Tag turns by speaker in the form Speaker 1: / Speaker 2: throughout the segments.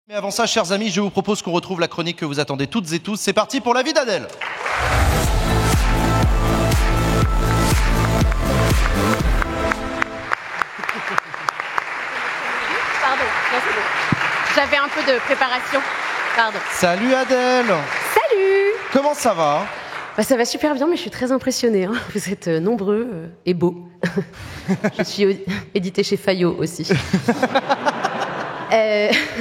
Speaker 1: Mais avant ça, chers amis, je vous propose qu'on retrouve la chronique que vous attendez toutes et tous. C'est parti pour la vie d'Adèle.
Speaker 2: Pardon, non, c'est bon. J'avais un peu de préparation. Pardon.
Speaker 1: Salut Adèle.
Speaker 2: Salut.
Speaker 1: Comment ça va ?
Speaker 2: Ça va super bien, mais je suis très impressionnée. Vous êtes nombreux et beaux. Je suis éditée chez Fayot aussi.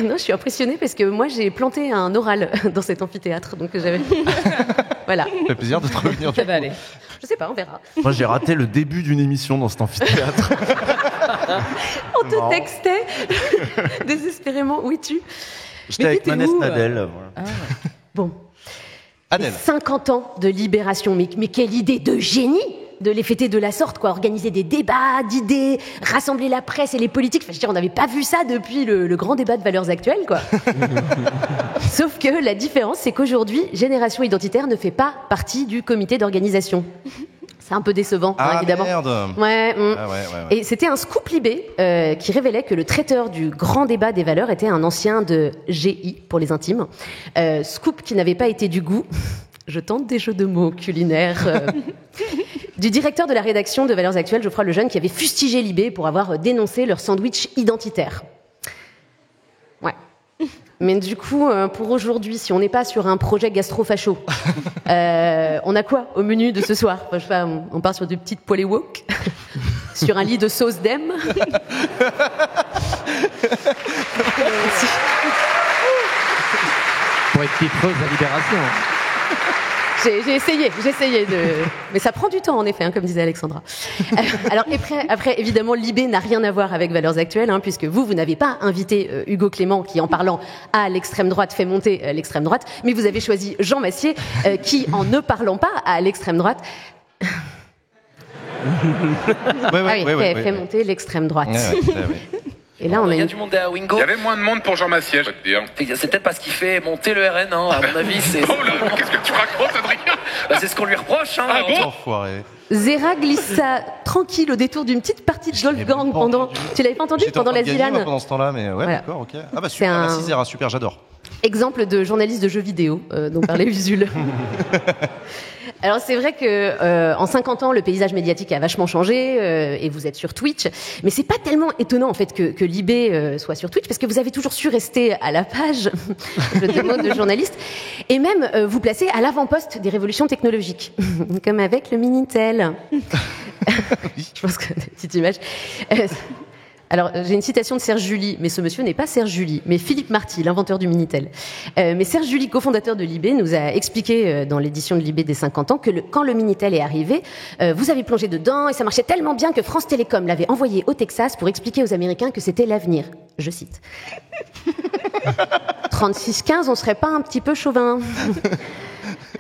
Speaker 2: Non, je suis impressionnée parce que moi, j'ai planté un oral dans cet amphithéâtre. Donc j'avais... Voilà.
Speaker 1: Ça fait plaisir de te revenir.
Speaker 2: Ça va aller. Je sais pas, on verra.
Speaker 3: Moi, j'ai raté le début d'une émission dans cet amphithéâtre.
Speaker 2: On te textait désespérément. Où es-tu ?
Speaker 3: J'étais avec Manès Nadel. Voilà.
Speaker 2: Ah. Bon.
Speaker 1: Adèle.
Speaker 2: 50 ans de libération. Mais quelle idée de génie de les fêter de la sorte, quoi. Organiser des débats d'idées, rassembler la presse et les politiques. Enfin, je veux dire, on n'avait pas vu ça depuis le grand débat de valeurs actuelles, quoi. Sauf que la différence, c'est qu'aujourd'hui, Génération Identitaire ne fait pas partie du comité d'organisation. C'est un peu décevant, évidemment.
Speaker 1: Merde.
Speaker 2: Ouais.
Speaker 1: Ouais.
Speaker 2: Et c'était un scoop Libé qui révélait que le traiteur du grand débat des valeurs était un ancien de GI, pour les intimes. Scoop qui n'avait pas été du goût, je tente des jeux de mots culinaires, du directeur de la rédaction de Valeurs Actuelles, Geoffroy Lejeune, qui avait fustigé Libé pour avoir dénoncé leur sandwich identitaire. Ouais. Mais du coup, pour aujourd'hui, si on n'est pas sur un projet gastro-facho, on a quoi au menu de ce soir ? Enfin, je sais pas, on part sur des petites poêlées wok, sur un lit de sauce d'em.
Speaker 4: Pour être pitreuse à Libération.
Speaker 2: J'ai essayé de... Mais ça prend du temps, en effet, comme disait Alexandra. Alors, après, évidemment, Libé n'a rien à voir avec Valeurs Actuelles, puisque vous n'avez pas invité Hugo Clément, qui, en parlant à l'extrême droite, fait monter l'extrême droite, mais vous avez choisi Jean Massier, qui, en ne parlant pas à l'extrême droite... fait monter l'extrême droite. Et là, on a
Speaker 5: il y a du monde à Wingo.
Speaker 6: Il y avait moins de monde pour Jean Massier, je vais te dire.
Speaker 5: C'est peut-être parce qu'il fait monter le RN, à mon avis.
Speaker 6: Oh là, qu'est-ce que tu racontes, Adrien ?
Speaker 5: C'est ce qu'on lui reproche.
Speaker 6: Ah bon ?
Speaker 1: Enfoiré.
Speaker 2: Zera glissa tranquille au détour d'une petite partie de Wolfgang pendant... Tu l'avais pas entendu pendant la Zilane ?
Speaker 1: Pendant ce temps-là, mais ouais,
Speaker 2: Voilà.
Speaker 1: d'accord, ok. Ah bah super, merci Zera, super, j'adore.
Speaker 2: Exemple de journaliste de jeux vidéo dont parlait Usul. Alors c'est vrai que en 50 ans le paysage médiatique a vachement changé et vous êtes sur Twitch, mais c'est pas tellement étonnant en fait que Libé soit sur Twitch parce que vous avez toujours su rester à la page, je te mot de journaliste, et même vous placer à l'avant-poste des révolutions technologiques, comme avec le Minitel. Je pense que petite image. Alors, j'ai une citation de Serge July, mais ce monsieur n'est pas Serge July, mais Philippe Marty, l'inventeur du Minitel. Mais Serge July, cofondateur de Libé, nous a expliqué dans l'édition de Libé des 50 ans que quand le Minitel est arrivé, vous avez plongé dedans et ça marchait tellement bien que France Télécom l'avait envoyé au Texas pour expliquer aux Américains que c'était l'avenir. Je cite. 36-15, on serait pas un petit peu chauvin ?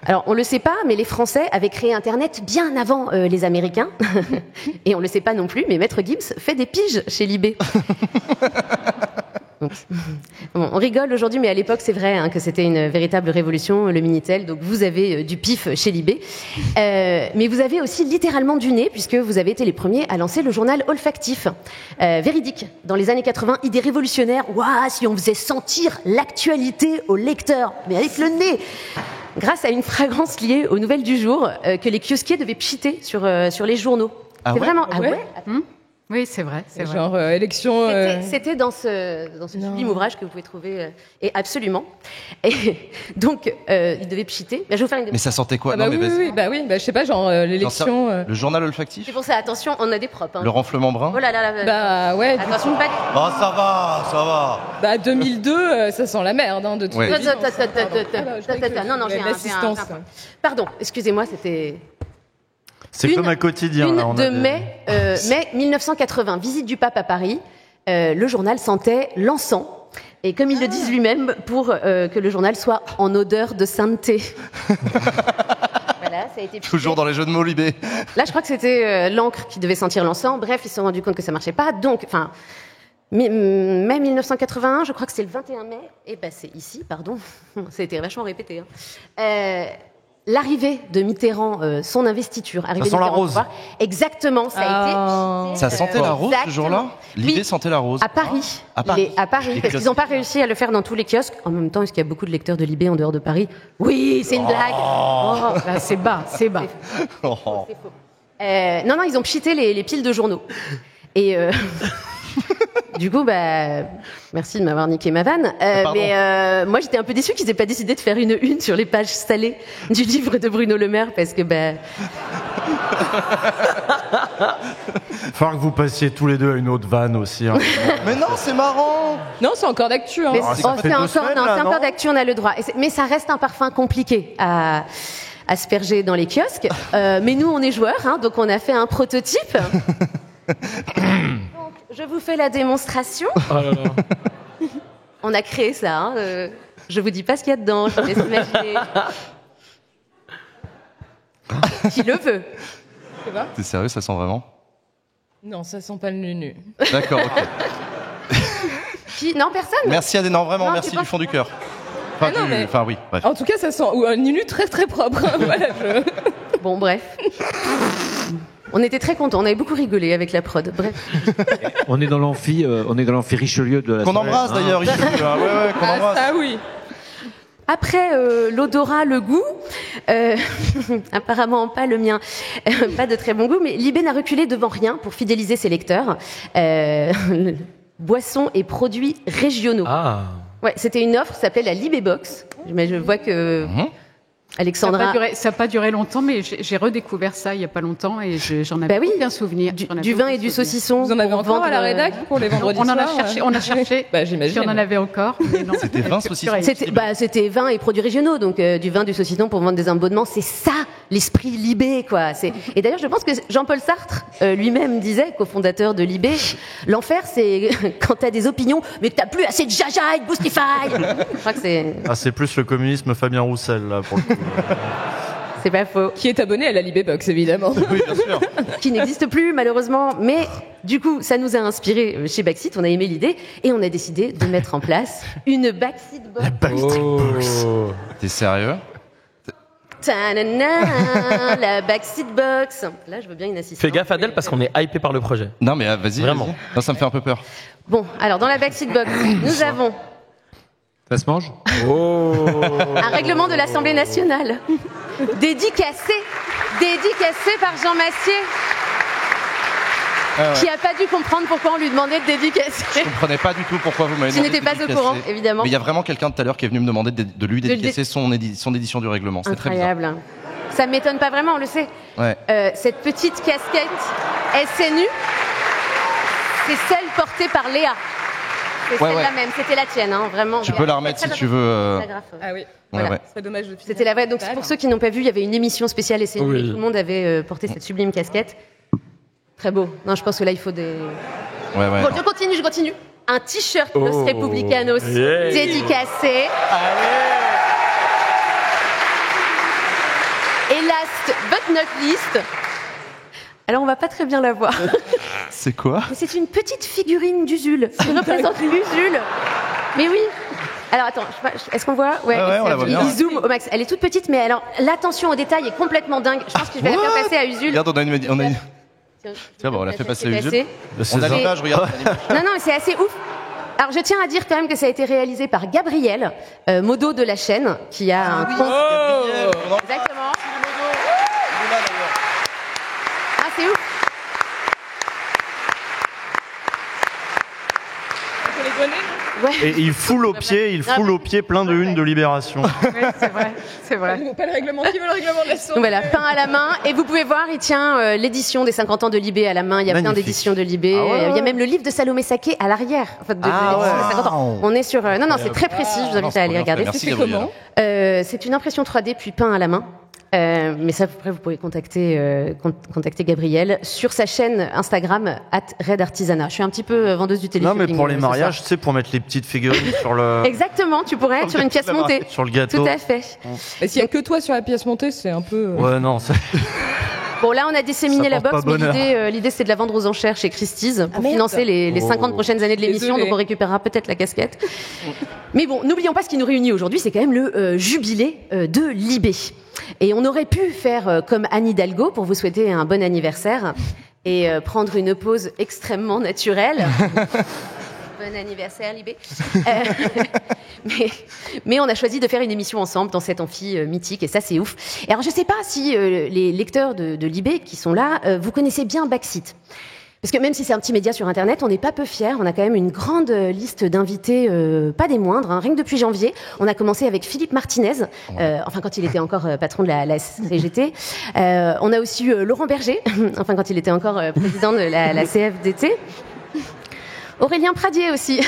Speaker 2: Alors, on le sait pas, mais les Français avaient créé Internet bien avant les Américains. Et on le sait pas non plus, mais Maître Gims fait des piges chez Libé. Bon, on rigole aujourd'hui, mais à l'époque, c'est vrai que c'était une véritable révolution, le Minitel. Donc, vous avez du pif chez Libé. Mais vous avez aussi littéralement du nez, puisque vous avez été les premiers à lancer le journal olfactif. Véridique. Dans les années 80, idée révolutionnaire. Waouh, si on faisait sentir l'actualité au lecteur, mais avec le nez. Grâce à une fragrance liée aux nouvelles du jour que les kiosquiers devaient pchiter sur les journaux.
Speaker 1: Ah
Speaker 2: c'est
Speaker 1: ouais
Speaker 2: vraiment...
Speaker 7: Ah ouais
Speaker 2: Oui, c'est vrai.
Speaker 7: Genre élection...
Speaker 2: C'était dans ce sublime ouvrage que vous pouvez trouver, et absolument. Et donc, ils devaient pchiter. Je vais vous faire une...
Speaker 1: Mais ça sentait quoi ?
Speaker 7: Ah bah
Speaker 1: Non, mais
Speaker 7: oui, je sais pas, genre l'élection...
Speaker 1: Le journal olfactif ?
Speaker 2: C'est pour ça, attention, on a des propres.
Speaker 1: Le renflement brun ?
Speaker 2: Oh là là.
Speaker 7: Bah ouais.
Speaker 2: Attention, pas...
Speaker 1: Oh, ça va.
Speaker 7: Bah 2002, ça sent la merde, de toute façon.
Speaker 2: Non, j'ai
Speaker 7: l'assistance.
Speaker 2: Pardon, excusez-moi, c'était...
Speaker 3: C'est comme un quotidien.
Speaker 2: Une
Speaker 3: là,
Speaker 2: de mai 1980, visite du pape à Paris. Le journal sentait l'encens. Et comme il le dit lui-même, pour que le journal soit en odeur de sainteté. Voilà, ça a été
Speaker 1: Toujours dans les jeux de mots, Libé.
Speaker 2: Là, je crois que c'était l'encre qui devait sentir l'encens. Bref, ils se sont rendus compte que ça marchait pas. Donc, mai 1981, je crois que c'est le 21 mai. Et c'est ici, pardon. Ça a été vachement répété. l'arrivée de Mitterrand, son investiture, arrivée
Speaker 3: sent
Speaker 2: de
Speaker 3: la
Speaker 2: Mitterrand au
Speaker 3: rose.
Speaker 2: pouvoir, exactement, ça a été...
Speaker 1: Ça sentait la rose ce jour-là. Libé sentait la rose.
Speaker 2: À Paris.
Speaker 1: À Paris.
Speaker 2: À Paris, parce qu'ils n'ont pas réussi à le faire dans tous les kiosques. En même temps, est-ce qu'il y a beaucoup de lecteurs de Libé en dehors de Paris? Oui, c'est une blague. Oh.
Speaker 7: Là, c'est bas, c'est bas.
Speaker 1: Oh.
Speaker 2: C'est faux. Non, ils ont pchité les piles de journaux. Et du coup, merci de m'avoir niqué ma vanne. Mais moi, j'étais un peu déçue qu'ils aient pas décidé de faire une sur les pages salées du livre de Bruno Le Maire, parce que
Speaker 3: Il faudra que vous passiez tous les deux à une autre vanne aussi. Hein.
Speaker 1: Mais non, c'est marrant.
Speaker 7: Non, c'est encore d'actu. Hein.
Speaker 2: Mais
Speaker 3: ça fait 2 semaines, là,
Speaker 2: c'est
Speaker 3: non
Speaker 2: encore d'actu, on a le droit. Mais ça reste un parfum compliqué à asperger dans les kiosques. Mais nous, on est joueurs, hein, donc on a fait un prototype. Donc, je vous fais la démonstration.
Speaker 4: Oh là là.
Speaker 2: On a créé ça. Hein, je vous dis pas ce qu'il y a dedans, je vous laisse imaginer. Qui le veut?
Speaker 1: T'es sérieux, ça sent vraiment?
Speaker 7: Non, ça sent pas le nu-nu.
Speaker 1: D'accord, ok.
Speaker 2: Non, personne.
Speaker 1: Merci Adèle, non, vraiment,
Speaker 2: Non,
Speaker 1: merci
Speaker 2: tu
Speaker 1: du
Speaker 2: penses
Speaker 1: fond du
Speaker 2: pas
Speaker 1: cœur. Enfin, oui, bref.
Speaker 7: En tout cas, ça sent un nu-nu très très propre. Voilà,
Speaker 2: Bon, bref. On était très contents, on avait beaucoup rigolé avec la prod. Bref.
Speaker 4: On est dans l'amphi Richelieu de la
Speaker 1: Qu'on
Speaker 4: soirée.
Speaker 1: embrasse d'ailleurs ici. Ouais, qu'on
Speaker 7: Ah,
Speaker 1: embrasse.
Speaker 7: ça oui.
Speaker 2: Après l'odorat, le goût, apparemment pas le mien, pas de très bon goût, mais Libé n'a reculé devant rien pour fidéliser ses lecteurs. Boissons et produits régionaux.
Speaker 4: Ah.
Speaker 2: Ouais, c'était une offre, ça s'appelait la Libé Box. Mais je vois que Alexandra...
Speaker 8: Ça n'a pas duré longtemps, mais j'ai redécouvert ça il n'y a pas longtemps et j'en avais aucun souvenir.
Speaker 2: Du vin et du saucisson.
Speaker 7: Vous en avez
Speaker 2: pour
Speaker 7: encore à la
Speaker 2: vendre,
Speaker 7: rédac pour les vendredis
Speaker 8: On en
Speaker 7: soirs,
Speaker 8: a cherché.
Speaker 7: J'imagine.
Speaker 8: Si on en avait encore. Mais non.
Speaker 1: C'était 20 saucissons.
Speaker 2: C'était vin et produits régionaux, donc du vin, du saucisson pour vendre des abonnements. C'est ça, l'esprit Libé, quoi. Et d'ailleurs, je pense que Jean-Paul Sartre lui-même disait, cofondateur de Libé, l'enfer, c'est quand t'as des opinions, mais que t'as plus assez de jaja et de boostify. Je crois que c'est...
Speaker 3: Ah, c'est plus le communisme Fabien Roussel, là, pour le coup.
Speaker 2: C'est pas faux.
Speaker 7: Qui est abonné à la Libé Box, évidemment.
Speaker 1: Oui, bien sûr.
Speaker 2: Qui n'existe plus, malheureusement. Mais du coup, ça nous a inspiré chez Backseat. On a aimé l'idée et on a décidé de mettre en place une Backseat Box.
Speaker 1: T'es sérieux?
Speaker 2: Ta-na-na, la Backseat Box. Là, je veux bien une assistante.
Speaker 9: Fais gaffe Adèle parce qu'on est hypé par le projet.
Speaker 1: Non, mais vas-y.
Speaker 9: Vraiment.
Speaker 1: Vas-y. Non, ça me fait un peu peur.
Speaker 2: Bon, alors dans la Backseat Box, nous avons
Speaker 4: Ça se mange?
Speaker 2: un règlement de l'Assemblée nationale dédicacé par Jean Massier, qui n'a pas dû comprendre pourquoi on lui demandait de dédicacer.
Speaker 1: Je comprenais pas du tout pourquoi vous m'avez
Speaker 2: Tu
Speaker 1: demandé
Speaker 2: n'étais
Speaker 1: de
Speaker 2: pas au
Speaker 1: dédicacer.
Speaker 2: courant, évidemment.
Speaker 1: Mais il y a vraiment quelqu'un tout à l'heure qui est venu me demander de lui dédicacer son édition du règlement. C'est très bizarre.
Speaker 2: Incroyable. Ça m'étonne pas vraiment, on le sait.
Speaker 1: Ouais.
Speaker 2: Cette petite casquette SNU, c'est celle portée par Léa. C'est celle-là même, c'était la tienne, hein, vraiment.
Speaker 1: Tu peux la remettre si tu veux.
Speaker 7: Ah oui.
Speaker 2: Voilà.
Speaker 1: Ouais.
Speaker 7: C'est dommage de
Speaker 2: C'était la vraie. Donc pour ceux qui n'ont pas vu, il y avait une émission spéciale SNU
Speaker 9: Oui.
Speaker 2: et tout le monde avait porté cette sublime casquette. Très beau. Non, je pense que là, il faut des...
Speaker 1: Ouais.
Speaker 2: Bon, je continue. Un t-shirt Los Republicanos
Speaker 9: Yeah.
Speaker 2: dédicacé. Et last but not least, alors on va pas très bien la voir,
Speaker 1: C'est quoi?
Speaker 2: mais c'est une petite figurine d'Usul qui représente l'Usul. Mais oui. Alors attends, est-ce qu'on voit? Ouais,
Speaker 1: on la voit bien.
Speaker 2: Il zoome au max. Elle est toute petite, mais alors l'attention au détail est complètement dingue. Je pense que je vais la faire passer à Usul.
Speaker 1: Regarde, on a une... Tiens, bon, on l'a fait passer à Usul. On a l'image, regarde.
Speaker 2: Non, mais c'est assez ouf. Alors, je tiens à dire quand même que ça a été réalisé par Gabriel, modo de la chaîne, qui a un compte. Exactement. Ah, c'est ouf. Ouais.
Speaker 3: Et il foule au pied plein de une de Libération.
Speaker 8: Oui, c'est vrai.
Speaker 7: Pas le règlement, qui veut le règlement de la sauce?
Speaker 2: Donc voilà, pain à la main. Et vous pouvez voir, il tient l'édition des 50 ans de Libé à la main. Il y a plein
Speaker 3: Magnifique.
Speaker 2: d'éditions de Libé. Il y a même le livre de Salomé Saké à l'arrière. En fait, de l'édition des 50 ans. On est sur... Non, c'est très précis. Je vous invite à aller regarder.
Speaker 1: Merci,
Speaker 7: C'est
Speaker 1: Gabriel.
Speaker 7: comment?
Speaker 2: C'est une impression 3D puis peint à la main. Mais ça, après, vous pouvez contacter Gabriel sur sa chaîne Instagram @redartisanat. Je suis un petit peu vendeuse du
Speaker 3: Non,
Speaker 2: téléphone.
Speaker 3: mais pour les mariages, tu sais, pour mettre les petites figurines sur le,
Speaker 2: Exactement, tu pourrais être sur une pièce montée.
Speaker 3: sur le gâteau.
Speaker 2: Tout à fait.
Speaker 7: Et s'il y a que toi sur la pièce montée, c'est un peu.
Speaker 3: Ouais, non, c'est...
Speaker 2: Bon, là, on a disséminé
Speaker 3: Ça
Speaker 2: la
Speaker 3: porte
Speaker 2: box,
Speaker 3: pas
Speaker 2: mais
Speaker 3: bonheur.
Speaker 2: l'idée, c'est de la vendre aux enchères chez Christie's pour financer les 50 prochaines années de l'émission.
Speaker 7: Désolée.
Speaker 2: Donc, on récupérera peut-être la casquette. Mais bon, n'oublions pas ce qui nous réunit aujourd'hui, c'est quand même le jubilé de Libé. Et on aurait pu faire comme Anne Hidalgo pour vous souhaiter un bon anniversaire et prendre une pause extrêmement naturelle. Bon anniversaire, Libé. Mais on a choisi de faire une émission ensemble dans cet amphi mythique, et ça, c'est ouf. Et alors, je sais pas si les lecteurs de Libé qui sont là, vous connaissez bien Backseat. Parce que même si c'est un petit média sur Internet, on n'est pas peu fiers. On a quand même une grande liste d'invités, pas des moindres. Rien que depuis janvier, on a commencé avec Philippe Martinez, enfin quand il était encore patron de la CGT. On a aussi eu Laurent Berger, enfin quand il était encore président de la CFDT. Aurélien Pradier aussi,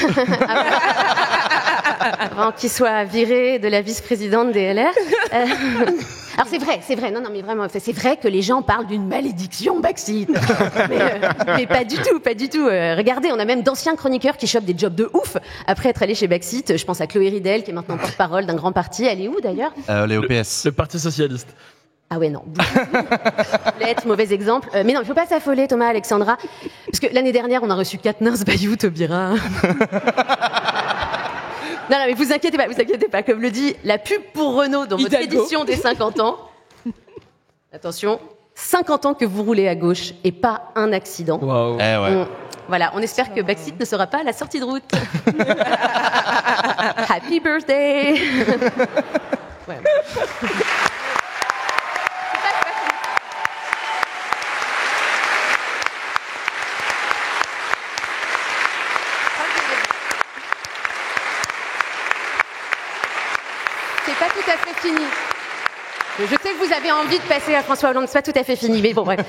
Speaker 2: avant qu'il soit viré de la vice-présidente des LR. Alors c'est vrai, non mais vraiment, c'est vrai que les gens parlent d'une malédiction Backseat, mais pas du tout. Regardez, on a même d'anciens chroniqueurs qui chopent des jobs de ouf après être allés chez Backseat. Je pense à Chloé Ridel, qui est maintenant porte-parole d'un grand parti. Elle est où d'ailleurs ?
Speaker 1: Elle est au PS.
Speaker 9: Le Parti Socialiste.
Speaker 2: Ah ouais, non. Lettre, mauvais exemple. Mais non, il faut pas s'affoler, Thomas, Alexandra. Parce que l'année dernière, on a reçu Katnins, Bayou, Taubira. Non, mais vous inquiétez pas. Comme le dit la pub pour Renault dans votre édition des 50 ans. Attention, 50 ans que vous roulez à gauche et pas un accident.
Speaker 9: Waouh.
Speaker 2: Voilà, on espère que Backseat ne sera pas à la sortie de route. Happy birthday. Ouais. C'est pas tout à fait fini. Je sais que vous avez envie de passer à François Hollande, c'est pas tout à fait fini, mais bon, bref.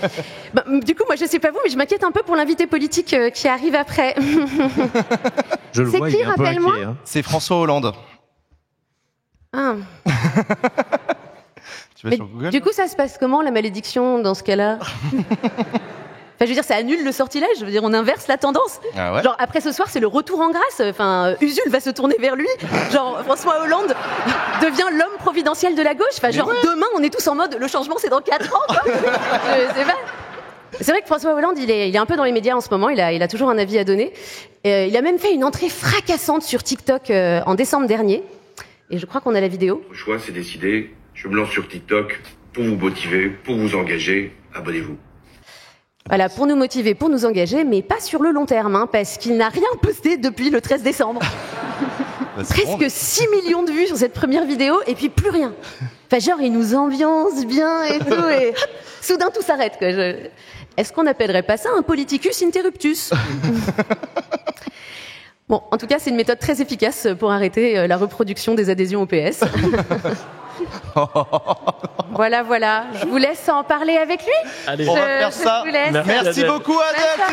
Speaker 2: Du coup, moi, je sais pas vous, mais je m'inquiète un peu pour l'invité politique qui arrive après.
Speaker 4: Je le
Speaker 2: c'est
Speaker 4: vois,
Speaker 2: qui,
Speaker 4: il est un peu
Speaker 2: rappelle-moi
Speaker 4: inquiet. Hein.
Speaker 1: C'est François Hollande.
Speaker 2: Ah.
Speaker 1: Tu vas
Speaker 2: Mais
Speaker 1: sur Google?
Speaker 2: du coup, ça se passe comment, la malédiction, dans ce cas-là? Enfin, je veux dire, ça annule le sortilège. Je veux dire, on inverse la tendance.
Speaker 1: Ah ouais.
Speaker 2: Genre, après ce soir, c'est le retour en grâce. Enfin, Usul va se tourner vers lui. Genre, François Hollande devient l'homme providentiel de la gauche. Enfin, genre, demain, on est tous en mode, le changement, c'est dans 4 ans, quoi. Je sais pas. C'est vrai que François Hollande, il est un peu dans les médias en ce moment. Il a toujours un avis à donner. Il a même fait une entrée fracassante sur TikTok en décembre dernier. Et je crois qu'on a la vidéo.
Speaker 10: Votre choix, c'est décidé. Je me lance sur TikTok pour vous motiver, pour vous engager. Abonnez-vous.
Speaker 2: Voilà, pour nous motiver, pour nous engager, mais pas sur le long terme, hein, parce qu'il n'a rien posté depuis le 13 décembre. Presque 6 millions de vues sur cette première vidéo, et puis plus rien. Enfin, genre, il nous ambiance bien et tout, et hop, soudain tout s'arrête, quoi. Est-ce qu'on appellerait pas ça un politicus interruptus? Bon, en tout cas, c'est une méthode très efficace pour arrêter la reproduction des adhésions au PS. Voilà. Je vous laisse en parler avec lui.
Speaker 9: Allez,
Speaker 1: on va faire ça.
Speaker 2: Je vous laisse.
Speaker 1: Merci beaucoup, Adèle.